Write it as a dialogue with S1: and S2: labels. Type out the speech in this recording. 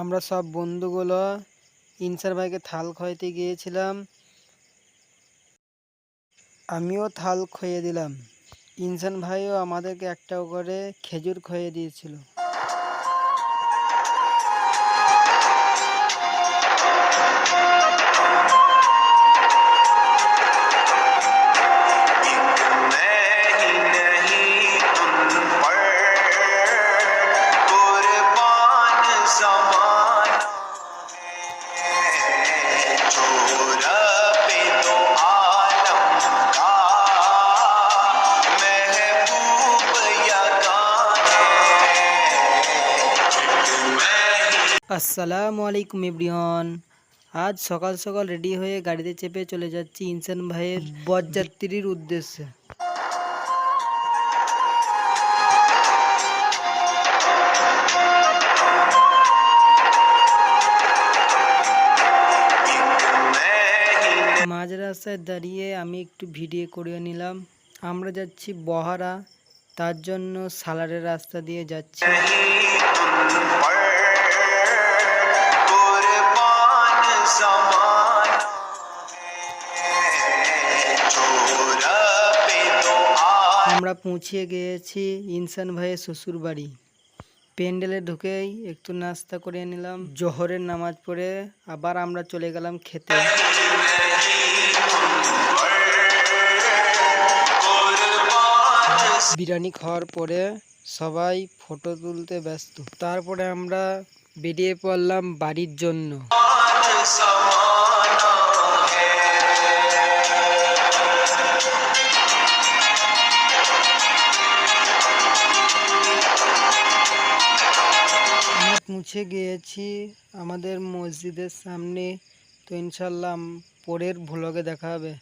S1: আমরা সব বন্ধুগুলো ইনসার ভাইকে থাল খাওয়াইতে গিয়েছিলাম। আমিও থাল খাইয়ে দিলাম। ইনসান ভাইও আমাদেরকে একটা করে খেজুর খাইয়ে দিয়েছিল। আসসালামু আলাইকুম এভরিওয়ান। আজ সকাল সকাল রেডি হয়ে গাড়িতে চেপে চলে যাচ্ছি ইনসান ভাইয়ের বরযাত্রীর উদ্দেশ্যে। মাঝ রাস্তায় দাঁড়িয়ে আমি একটু ভিডিও করে নিলাম। আমরা যাচ্ছি বহারা, তার জন্য সালারের রাস্তা দিয়ে যাচ্ছি। আমরা পৌঁছে গিয়েছি ইনসান ভাইয়ের শ্বশুর বাড়ি। প্যান্ডেলে ঢুকেই একটু নাস্তা করে নিলাম। জোহরের নামাজ পড়ে আবার আমরা চলে গেলাম খেতে। বিরিয়ানি খাওয়ার পরে সবাই ফটো তুলতে ব্যস্ত। তারপরে আমরা বেরিয়ে পড়লাম বাড়ির জন্য। পৌঁছে গিয়েছি আমাদের মসজিদের সামনে। তো ইনশাল্লাহ পরের ভ্লগে দেখা হবে।